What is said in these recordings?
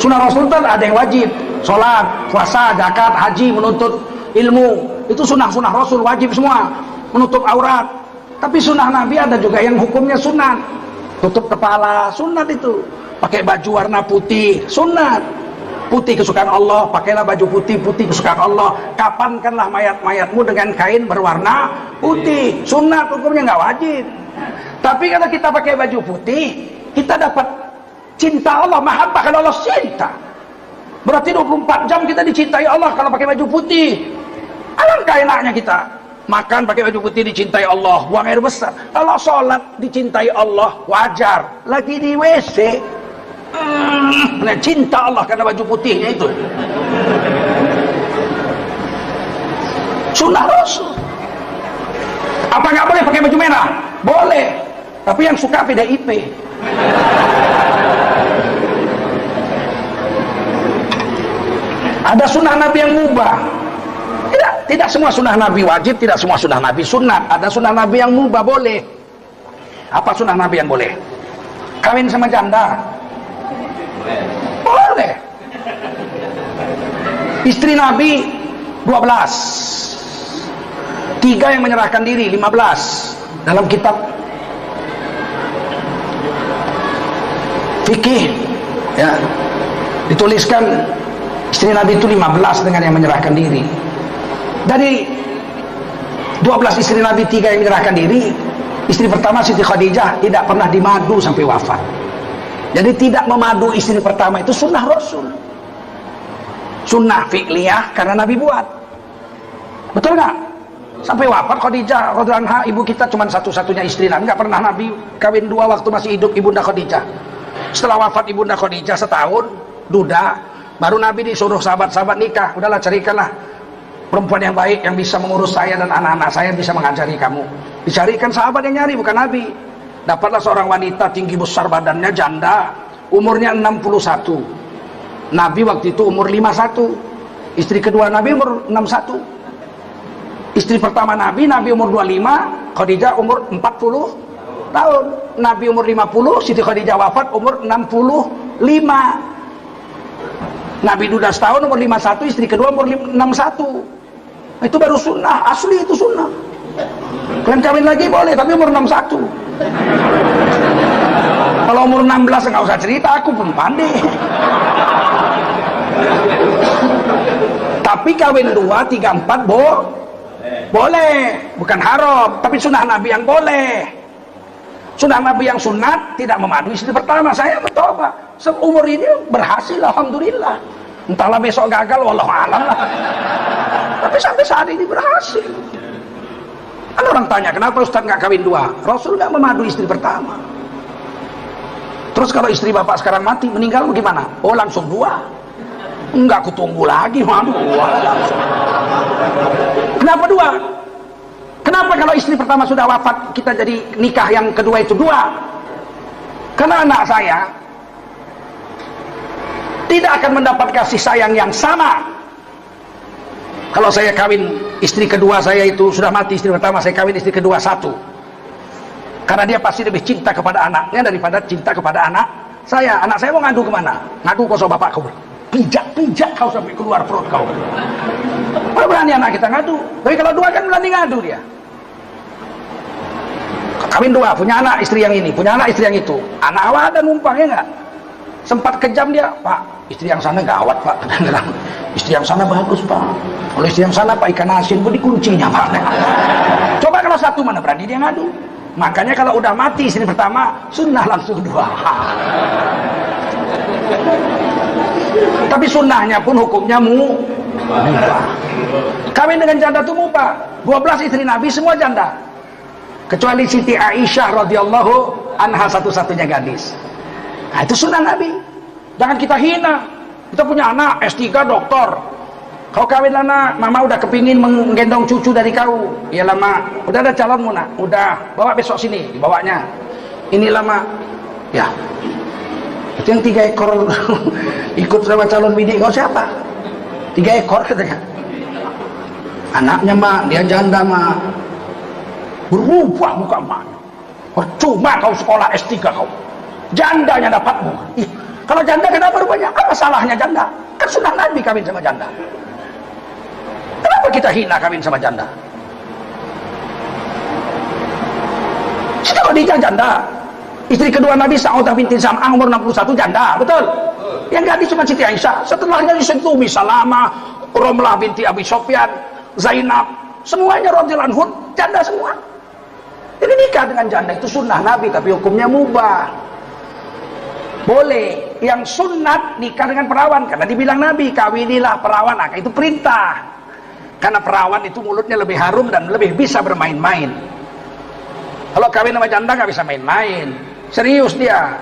Sunnah Rasul kan ada yang wajib, sholat, puasa, zakat, haji, menuntut ilmu, itu sunnah-sunnah Rasul wajib semua, menutup aurat. Tapi sunnah Nabi ada juga yang hukumnya sunat, tutup kepala, sunat itu. Pakai baju warna putih, sunat. Putih kesukaan Allah, pakailah baju putih, putih kesukaan Allah. Kapankanlah mayat-mayatmu dengan kain berwarna putih, sunat, hukumnya nggak wajib. Tapi kalau kita pakai baju putih, kita dapat cinta Allah, mahabbah kalau Allah cinta. Berarti 24 jam kita dicintai Allah kalau pakai baju putih. Alangkah enaknya kita makan pakai baju putih, dicintai Allah, buang air besar. Kalau sholat dicintai Allah, wajar. Lagi di WC, cinta Allah karena baju putihnya itu. Sunnah Rasul. Apa nggak boleh pakai baju merah? Boleh. Tapi yang suka PDIP. Ada sunnah Nabi yang mubah. Tidak semua sunnah Nabi wajib, tidak semua sunnah Nabi sunat. Ada sunnah Nabi yang mubah, boleh. Apa sunnah Nabi yang boleh? Kawin sama janda? Boleh. Istri Nabi 12, 3 yang menyerahkan diri, 15. Dalam kitab fikih ya, dituliskan istri Nabi itu 15 dengan yang menyerahkan diri. Dari 12 istri Nabi, 3 yang menyerahkan diri. Istri pertama Siti Khadijah tidak pernah dimadu sampai wafat. Jadi tidak memadu istri pertama itu sunnah Rasul, sunnah fi'liyah karena Nabi buat. Betul nggak? Sampai wafat Khadijah radhiyallahu anha, ibu kita cuma satu-satunya istri Nabi, nggak pernah Nabi kawin 2 waktu masih hidup ibunda Khadijah. Setelah wafat ibunda Khadijah setahun, duda, baru Nabi disuruh sahabat-sahabat nikah. Udahlah, carikanlah perempuan yang baik yang bisa mengurus saya dan anak-anak saya, bisa mengajari kamu. Dicarikan sahabat yang nyari, bukan Nabi. Dapatlah seorang wanita tinggi besar badannya, janda, umurnya 61. Nabi waktu itu umur 51. Istri kedua Nabi umur 61. Istri pertama Nabi umur 25, Khadijah umur 40 tahun. Nabi umur 50, Siti Khadijah wafat umur 65. Nabi duda setahun umur 51, istri kedua umur 61. Itu baru sunnah, asli itu sunnah. Kalian kawin lagi boleh, tapi umur 61. Kalau umur 16 nggak usah cerita, aku pun pandai. Tapi kawin 2, 3, 4 boleh, bukan haram. Tapi sunnah Nabi yang boleh. Sunnah Nabi yang sunat tidak memadu istri pertama. Saya mencoba seumur ini berhasil, alhamdulillah. Entahlah besok gagal, wallahu alam lah. Tapi sampai saat ini berhasil. Ada orang tanya, kenapa Ustaz nggak kawin 2? Rasul nggak memadu istri pertama. Terus kalau istri bapak sekarang mati, meninggal bagaimana? Oh langsung 2. Enggak, aku tunggu lagi, waduh, 2 langsung. Kenapa 2? Kenapa kalau istri pertama sudah wafat, kita jadi nikah yang kedua itu 2? Karena anak saya tidak akan mendapat kasih sayang yang sama. Kalau saya kawin istri kedua saya itu sudah mati istri pertama, saya kawin istri kedua 1. Karena dia pasti lebih cinta kepada anaknya daripada cinta kepada anak saya. Anak saya mau ngadu kemana? Ngadu kau sama bapak kau. Pijak kau sampai keluar perut kau. Mana berani anak kita ngadu? Tapi kalau 2 kan berani ngadu dia. Kawin 2, punya anak istri yang ini, punya anak istri yang itu. Anak awal ada numpang, ya enggak? Sempat kejam dia, Pak, istri yang sana gawat Pak, kadang-kadang istri yang sana bagus Pak, kalau istri yang sana Pak ikan asin pun dikuncinya Pak. Coba kalau 1 mana berani dia ngadu. Makanya kalau udah mati istri pertama, sunnah langsung 2. Tapi sunnahnya pun hukumnya mubah. Kawin dengan janda itu mubah. 12 istri Nabi semua janda, kecuali Siti Aisyah radhiyallahu anha, satu-satunya gadis. Nah, itu sunnah Nabi. Jangan kita hina. Kita punya anak S3 doktor. Kau kawin anak, mama udah kepingin menggendong cucu dari kau. Iya lama. Udah ada calonmu nak. Udah, bawa besok sini, dibawanya. Ini lama. Ya. Itu yang 3 ekor ikut sama calon bini kau siapa? 3 ekor katanya. Anaknya mak, dia janda mak. Berubah muka mak. Percuma kau sekolah S3 kau. Jandanya dapatmu. Ih, Kalau janda kenapa rupanya? Apa salahnya janda? Kan sunnah Nabi kawin sama janda. Kenapa kita hina kawin sama janda? Siti Khadijah janda. Istri kedua Nabi Sa'udah binti Zam'ah umur 61 janda, betul? Yang gadis cuma Siti Aisyah. Setelahnya disentuh Ummi Salamah, Romlah binti Abi Sofyan, Zainab, semuanya radhiyallahu anhum janda semua. Jadi nikah dengan janda itu sunnah Nabi, tapi hukumnya mubah. Boleh. Yang sunnat nikah dengan perawan, karena dibilang Nabi kawinilah perawan. Nah, itu perintah. Karena perawan itu mulutnya lebih harum dan lebih bisa bermain-main. Kalau kawin sama janda nggak bisa main-main. Serius dia.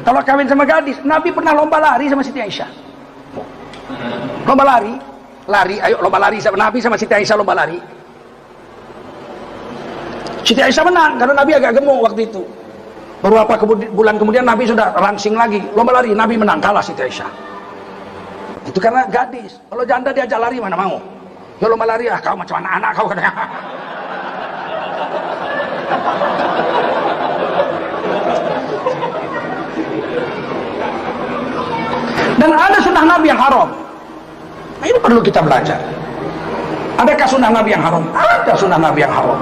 Kalau kawin sama gadis, Nabi pernah lomba lari sama Siti Aisyah. Lomba lari, ayo lomba lari sama Nabi sama Siti Aisyah lomba lari. Siti Aisyah menang karena Nabi agak gemuk waktu itu. Beberapa bulan kemudian Nabi sudah rangsing lagi, lomba lari, Nabi menang, kalah Siti Aisyah. Itu karena gadis. Kalau janda diajak lari mana mau? Ya lomba lari, kau macam anak-anak kau katanya. Dan ada sunnah Nabi yang haram. Nah, ini perlu kita belajar. Adakah sunnah Nabi yang haram? Ada sunnah Nabi yang haram.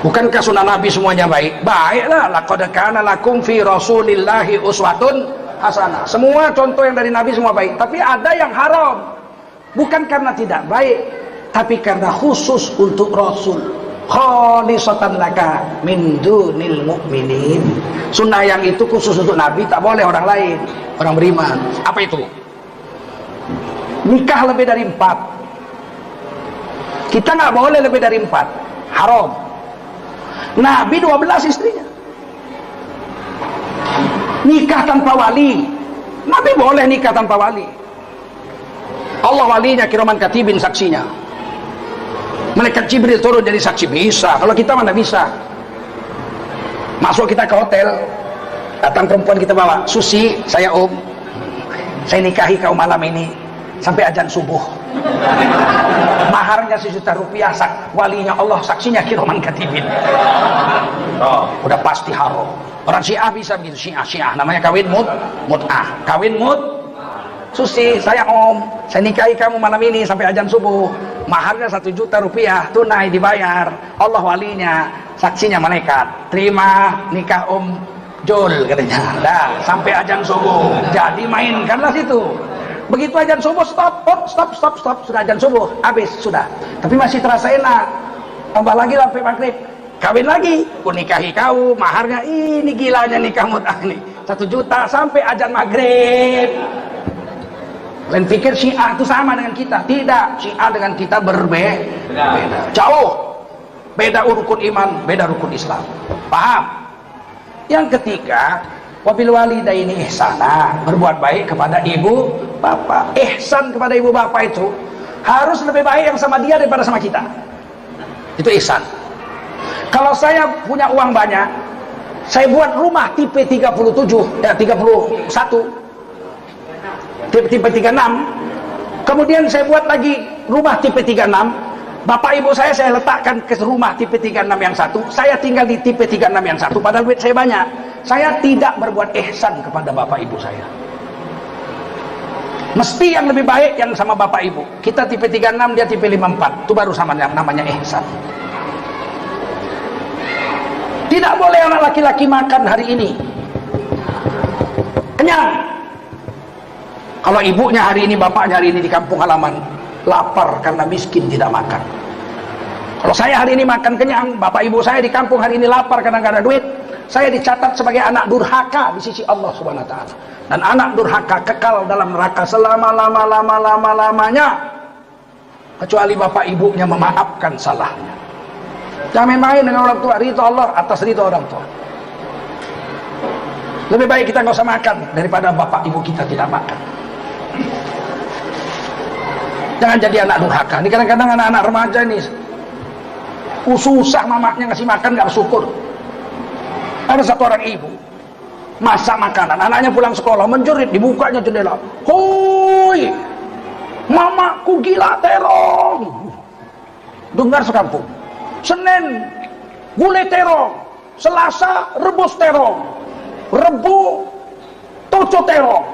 Bukankah sunnah Nabi semuanya baik? Baiklah. Laqad kana lakum fi Rasulillahi uswatun hasanah. Semua contoh yang dari Nabi semua baik. Tapi ada yang haram. Bukan karena tidak baik, tapi karena khusus untuk Rasul. Khalisatan laka min dunil mu'minin. Sunnah yang itu khusus untuk Nabi, tak boleh orang lain, orang beriman. Apa itu? Nikah lebih dari 4. Kita nggak boleh lebih dari 4. Haram. Nabi 12 istrinya. Nikah tanpa wali. Nabi boleh nikah tanpa wali. Allah walinya, kiraman katibin saksinya. Malaikat Jibril turun jadi saksi, bisa. Kalau kita mana bisa. Masuk kita ke hotel, datang perempuan kita bawa, Susi, saya Om, saya nikahi kau malam ini sampai azan subuh. Maharnya Rp1 juta, walinya Allah, saksinya kiraman katibin. Oh, udah pasti haram. Orang Syiah bisa begitu, Syiah namanya kawin mut'ah. Kawin Susi, saya Om, saya nikahi kamu malam ini sampai azan subuh. Maharnya Rp1 juta, tunai dibayar. Allah walinya, saksinya malaikat. Terima nikah Om Jul katanya. Dah, sampai azan subuh. Jadi mainkanlah situ. Begitu azan subuh, stop. Sudah azan subuh, habis sudah. Tapi masih terasa enak. Tambah lagi sampai maghrib. Kawin lagi, aku nikahi kau, maharnya ini gilanya nikah mut'ah ini. 1 juta sampai azan maghrib. Lain pikir Syiah itu sama dengan kita. Tidak, Syiah dengan kita berbeda. Jauh. Beda rukun iman, beda rukun Islam. Paham? Yang ketiga, wabil walidaini ihsana, berbuat baik kepada ibu bapak. Ihsan kepada ibu bapak itu harus lebih baik yang sama dia daripada sama kita. Itu ihsan. Kalau saya punya uang banyak, saya buat rumah tipe 31, tipe 36, kemudian saya buat lagi rumah tipe 36, bapak ibu saya letakkan ke rumah tipe 36 yang satu, saya tinggal di tipe 36 yang satu, padahal duit saya banyak. Saya tidak berbuat ihsan kepada bapak ibu saya. Mesti yang lebih baik yang sama bapak ibu. Kita tipe 36, dia tipe 54, itu baru sama namanya ihsan. Tidak boleh anak laki-laki makan hari ini kenyang. Kalau ibunya hari ini, bapaknya hari ini di kampung halaman lapar karena miskin tidak makan. Kalau saya hari ini makan kenyang, bapak ibu saya di kampung hari ini lapar karena nggak ada duit, saya dicatat sebagai anak durhaka di sisi Allah Subhanahu wa taala. Dan anak durhaka kekal dalam neraka selama-lamanya kecuali bapak ibunya memaafkan salahnya. Jangan main dengan orang tua, ridho Allah atas ridho orang tua. Lebih baik kita nggak usah makan daripada bapak ibu kita tidak makan. Jangan jadi anak durhaka. Ini kadang-kadang anak-anak remaja ini susah mamanya ngasih makan, nggak bersyukur. Ada satu orang ibu masak makanan, anaknya pulang sekolah menjerit, dibukanya jendela. Hoi, mamaku gila terong. Dengar sekampung. Senin gulai terong, Selasa rebus terong, Rebu Toco terong.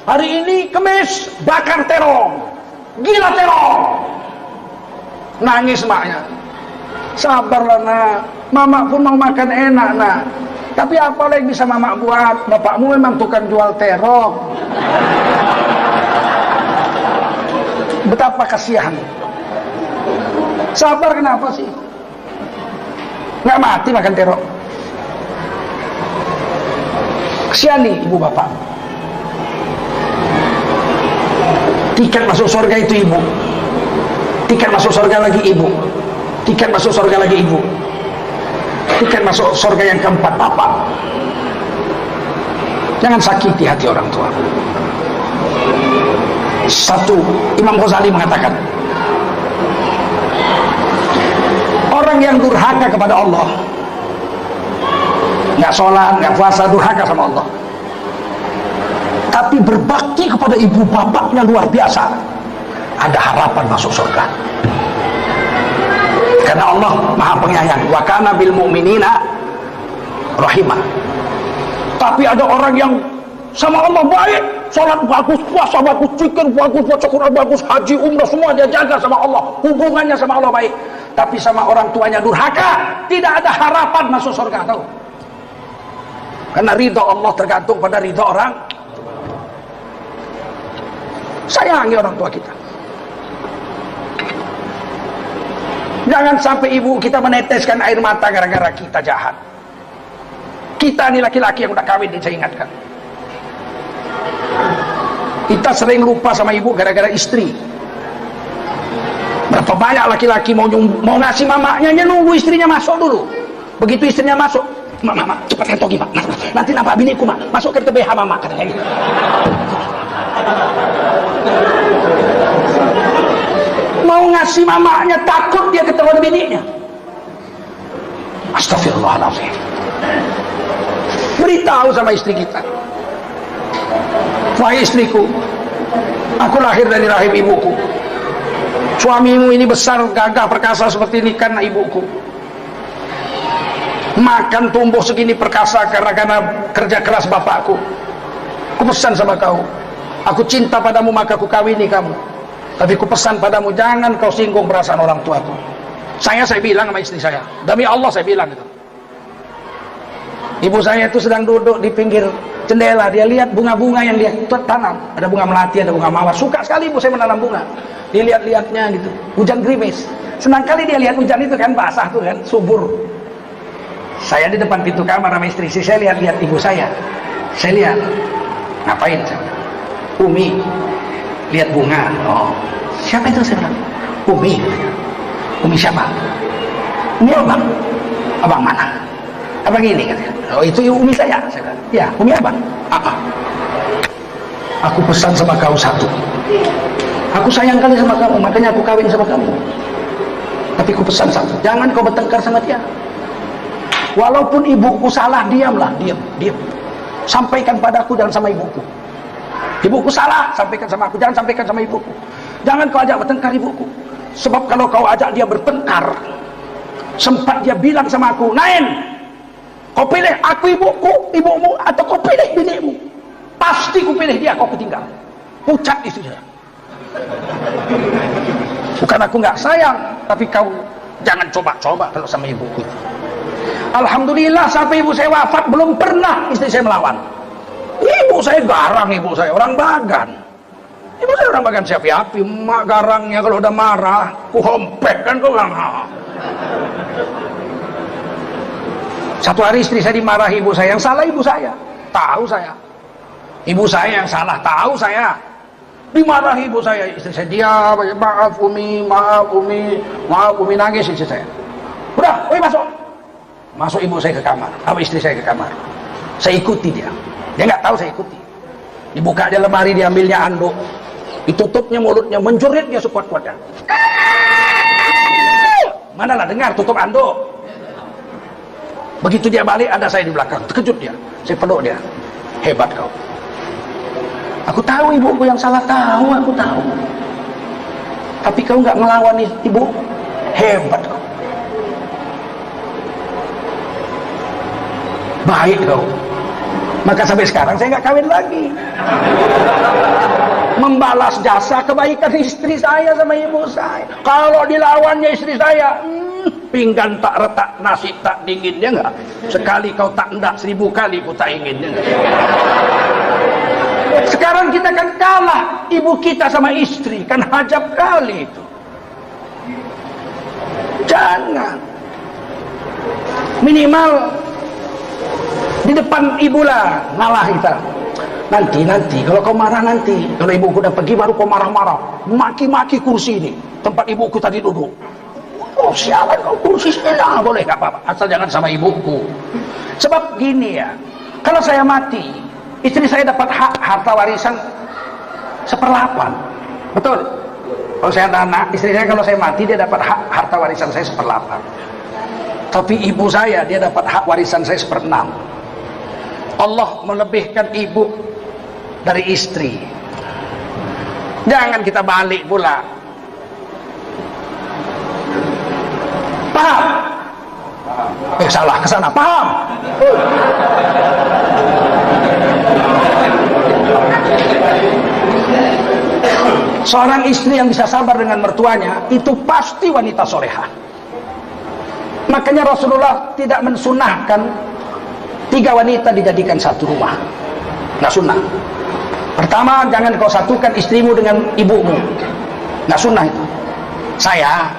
Hari ini Kemis bakar terong. Gila terong. Nangis maknya. Sabarlah nak. Mama pun mau makan enak nak. Tapi apa yang bisa mama buat? Bapakmu memang tukang jual terong. Betapa kasihan. Sabar kenapa sih? Nggak mati makan terong. Kasihan nih ibu bapak. Tiket masuk surga itu ibu. Tiket masuk surga lagi ibu. Tiket masuk surga lagi ibu. Tiket masuk surga yang keempat bapak. Jangan sakiti hati orang tua. Satu, Imam Ghazali mengatakan, orang yang durhaka kepada Allah, nggak sholat, nggak puasa, durhaka sama Allah, tapi berbakti kepada ibu bapaknya luar biasa, ada harapan masuk surga. Karena Allah maha penyayang. Wa kana bil mu'minina rahimah. Tapi ada orang yang sama Allah baik, salat bagus, puasa bagus, zikir bagus, baca Quran bagus, haji, umrah, semua dia jaga sama Allah, hubungannya sama Allah baik. Tapi sama orang tuanya durhaka, tidak ada harapan masuk surga, tahu? Karena ridha Allah tergantung pada ridha orang. Sayangi orang tua kita. Jangan sampai ibu kita meneteskan air mata gara-gara kita jahat. Kita ini laki-laki yang udah kawin, saya ingatkan. Kita sering lupa sama ibu gara-gara istri. Berapa banyak laki-laki mau ngasih mamanya, dia nunggu istrinya masuk dulu. Begitu istrinya masuk, mama cepat kantongi mak, nanti nampak biniku mak, masuk ke BH mama, katanya gitu. Mau ngasih mamanya, takut dia ketahuan bininya. Astagfirullahaladzim. Beritahu sama istri kita, wahai istriku, aku lahir dari rahim ibuku. Suamimu ini besar, gagah, perkasa seperti ini karena ibuku. Makan tumbuh segini perkasa karena kerja keras bapakku. Aku pesan sama kau, aku cinta padamu maka aku kawini kamu. Tapi ku pesan padamu, jangan kau singgung perasaan orang tuaku. Saya bilang sama istri saya, demi Allah saya bilang itu. Ibu saya itu sedang duduk di pinggir jendela, dia lihat bunga-bunga yang dia tanam. Ada bunga melati, ada bunga mawar. Suka sekali ibu saya menanam bunga. Dia lihat-lihatnya gitu. Hujan gerimis. Senang kali dia lihat hujan itu kan, basah tuh kan, subur. Saya di depan pintu kamar sama istri saya lihat-lihat ibu saya. Saya lihat, ngapain saya? Umi, lihat bunga. Oh, siapa itu saya bilang? Umi. Umi siapa? Umi abang. Abang mana? Abang ini katanya. Oh itu umi saya bilang. Ya, umi abang. Apa? Aku pesan sama kau satu. Aku sayang kali sama kamu, makanya aku kawin sama kamu. Tapi aku pesan satu, jangan kau bertengkar sama dia. Walaupun ibuku salah, diamlah, diam. Sampaikan padaku, jangan sama ibuku. Ibuku salah, sampaikan sama aku, jangan sampaikan sama ibuku. Jangan kau ajak bertengkar ibuku. Sebab kalau kau ajak dia bertengkar, sempat dia bilang sama aku, Nain, kau pilih aku ibumu, atau kau pilih binimu. Pasti ku pilih dia, kau ketinggal. Pucat istri saya. Bukan aku nggak sayang, tapi kau jangan coba-coba kalau sama ibuku. Alhamdulillah sampai ibu saya wafat belum pernah istri saya melawan. Ibu saya garang, ibu saya orang Bagan. Ibu saya orang Bagan siapi-api, mak garangnya kalau udah marah, ku hompek kan kau bilang. Satu hari istri saya dimarahi ibu saya, yang salah ibu saya, tahu saya. Ibu saya yang salah, tahu saya. Dimarahi ibu saya, istri saya diam, maaf umi, nangis istri saya. Udah, masuk ibu saya ke kamar, apa istri saya ke kamar. Saya ikuti dia nggak tahu saya ikuti. Dibuka dia lemari, diambilnya anduk, ditutupnya mulutnya, menjerit dia sekuat-kuatnya. Manalah dengar, tutup anduk. Begitu dia balik, ada saya di belakang, terkejut dia. Saya peluk dia, hebat kau. Aku tahu ibuku yang salah, aku tahu. Tapi kau nggak ngelawan ibu, hebat kau. Baik kau. Maka sampai sekarang saya nggak kawin lagi. Membalas jasa kebaikan istri saya sama ibu saya. Kalau dilawannya istri saya, pinggan tak retak, nasi tak dingin, dia nggak. Sekali kau tak endak, 1000 kali ku tak ingin, dia nggak. Sekarang kita kan kalah, ibu kita sama istri kan hajab kali itu. Jangan. Minimal di depan ibu lah ngalah kita. Nanti kalau kau marah, nanti kalau ibuku udah pergi baru kau marah-marah, maki-maki kursi ini tempat ibuku tadi duduk. Oh sialan kau, kursi sini lah boleh, gak apa-apa, asal jangan sama ibuku. Sebab gini ya, kalau saya mati, istri saya dapat hak harta warisan 1/8. Betul? Kalau saya ada anak, istri saya kalau saya mati dia dapat hak harta warisan saya 1/8. Tapi ibu saya dia dapat hak warisan saya 1/6. Allah melebihkan ibu dari istri. Jangan kita balik pula. Paham? Salah ke sana. Paham? Seorang istri yang bisa sabar dengan mertuanya itu pasti wanita solehah. Makanya Rasulullah tidak mensunahkan 3 wanita dijadikan satu rumah. Nggak sunnah. Pertama, jangan kau satukan istrimu dengan ibumu. Nggak sunnah itu. Saya,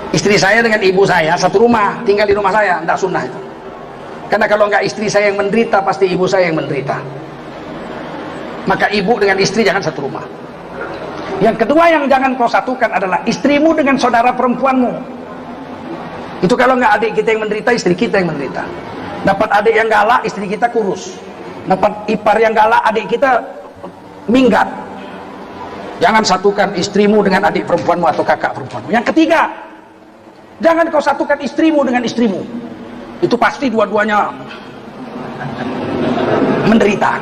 istri saya dengan ibu saya satu rumah, tinggal di rumah saya. Nggak sunnah itu. Karena kalau nggak istri saya yang menderita, pasti ibu saya yang menderita. Maka ibu dengan istri jangan satu rumah. Yang kedua yang jangan kau satukan adalah istrimu dengan saudara perempuanmu. Itu kalau nggak adik kita yang menderita, istri kita yang menderita. Dapat adik yang galak, istri kita kurus. Dapat ipar yang galak, adik kita minggat. Jangan satukan istrimu dengan adik perempuanmu atau kakak perempuanmu. Yang ketiga, jangan kau satukan istrimu dengan istrimu. Itu pasti dua-duanya menderita.